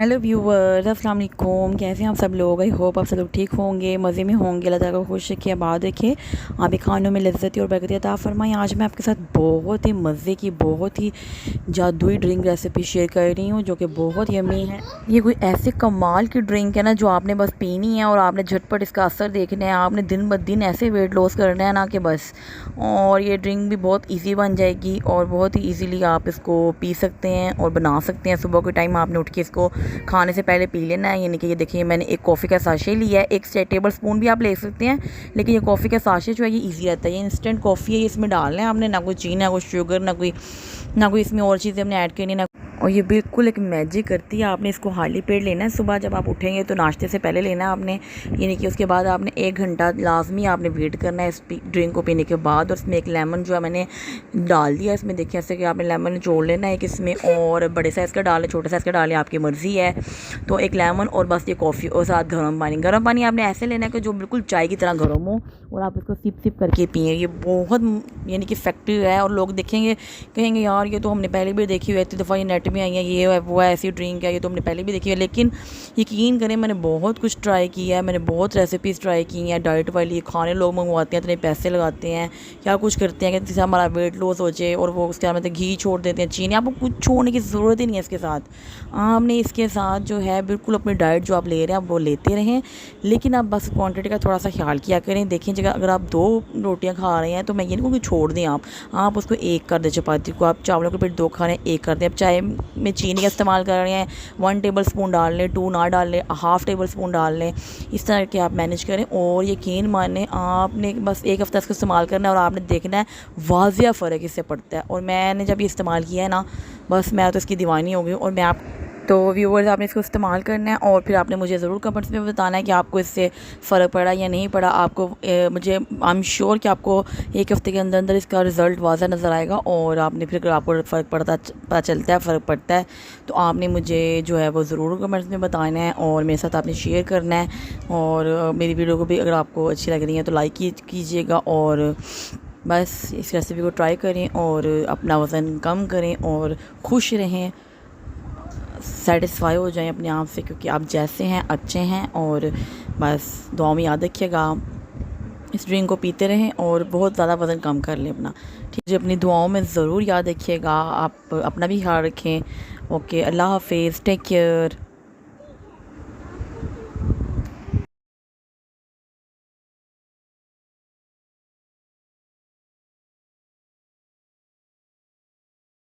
Hello viewers, अस्सलाम वालेकुम। कैसे हैं आप सब लोग? आई होप आप सब लोग ठीक होंगे, मज़े में होंगे। अल्लाह ताला को खुश रखिए, आबाद रखे, आप खानों में लज्जत और बरकत अता फरमाएं। आज मैं आपके साथ बहुत ही मज़े की, बहुत ही जादुई ड्रिंक रेसिपी शेयर कर रही हूँ जो कि बहुत यमी है। ये कोई ऐसे कमाल की ड्रिंक है ना जो आपने बस पीनी है और आपने झटपट इसका असर देखना है। आपने दिन ब दिन ऐसे वेट लॉस करना है ना कि बस। और ये ड्रिंक भी बहुत ईजी बन जाएगी और बहुत ही ईजीली आप इसको पी सकते हैं और बना सकते हैं। सुबह के टाइम आपने उठ के इसको खाने से पहले पी लेना है। यानी कि ये देखिए, मैंने एक कॉफ़ी का साशे लिया है, एक टेबल स्पून भी आप ले सकते हैं, लेकिन ये कॉफ़ी का साशे जो है ये ईजी रहता है। ये इंस्टेंट कॉफ़ी है, ये इसमें डालना है आपने, ना कोई चीनी, ना कोई शुगर, ना कोई इसमें और चीज़ें हमने ऐड करनी, ना। और ये बिल्कुल एक मैजिक करती है। आपने इसको खाली पेट लेना है सुबह जब आप उठेंगे, तो नाश्ते से पहले लेना है आपने। यानी कि उसके बाद आपने 1 घंटा लाजमी आपने वेट करना है इस ड्रिंक को पीने के बाद। और इसमें एक लेमन जो है मैंने डाल दिया इसमें, देखिए ऐसे कि आपने लेमन निचोड़ लेना है एक इसमें, और बड़े साइज़ का डालें, छोटे साइज़ का डालें, आपकी मर्ज़ी है। तो एक लेमन और बस ये कॉफ़ी और साथ गर्म पानी आपने ऐसे लेना है कि जो बिल्कुल चाय की तरह गर्म हो, और आप इसको सिप सिप करके पिए। ये बहुत यानी कि इफेक्टिव है। और लोग देखेंगे, कहेंगे यार ये तो हमने पहले भी देखी हुई है, इतनी दफ़ा ये नेट में आई है, ये है वो है, ऐसी ड्रिंक है, ये तो हमने पहले भी देखी है। लेकिन यकीन करें, मैंने बहुत कुछ ट्राई किया है, मैंने बहुत रेसिपीज़ ट्राई की हैं डाइट वाली। खाने लोग मंगवाते हैं, इतने पैसे लगाते हैं, क्या कुछ करते हैं कि जिससे हमारा वेट लॉस हो जाए, और वो उसके बाद घी छोड़ देते हैं, चीनी। आपको कुछ छोड़ने की ज़रूरत ही नहीं है इसके साथ। आपने इसके साथ जो है बिल्कुल अपनी डाइट जो आप ले रहे हैं आप वो लेते रहें, लेकिन आप बस क्वांटिटी का थोड़ा सा ख्याल किया करें। देखें, जगह अगर आप 2 रोटियां खा रहे हैं तो मैं ये नहीं कहूँगी छोड़ दें आप उसको 1 कर दें। चपाती को आप चावलों के फिर 2 खा रहे हैं, 1 कर दें। अब चाय में चीनी का इस्तेमाल कर रहे हैं, 1 टेबल स्पून डाल लें, 2 ना डाल लें, हाफ़ टेबल स्पून डाल लें। इस तरह के आप मैनेज करें, और यकीन माने आपने बस 1 हफ़्ता इसको इस्तेमाल करना है और आपने देखना है वाज़िया फ़र्क इससे पड़ता है। और मैंने जब ये इस्तेमाल किया है ना, बस मैं तो इसकी दीवानी हो गई। और मैं आप तो व्यूवर्स, आपने इसको इस्तेमाल करना है और फिर आपने मुझे ज़रूर कमेंट्स में बताना है कि आपको इससे फ़र्क पड़ा या नहीं पड़ा। आपको मुझे आई एम श्योर कि आपको 1 हफ़्ते के अंदर अंदर इसका रिज़ल्ट वाज़ा नज़र आएगा। और आपने फिर अगर आपको फ़र्क पता चलता है, फ़र्क पड़ता है, तो आपने मुझे जो है वो ज़रूर कमेंट्स में बताना है और मेरे साथ आपने शेयर करना है। और मेरी वीडियो को भी अगर आपको अच्छी लग रही है तो लाइक कीजिएगा। और बस इस रेसिपी को ट्राई करें और अपना वज़न कम करें और खुश रहें, सेटिस्फाई हो जाएं अपने आप से, क्योंकि आप जैसे हैं अच्छे हैं। और बस दुआ में याद रखिएगा, इस ड्रिंक को पीते रहें और बहुत ज़्यादा वज़न कम कर लें अपना। ठीक है, अपनी दुआओं में ज़रूर याद रखिएगा। आप अपना भी ख्याल रखें। ओके, अल्लाह हाफिज़, टेक केयर।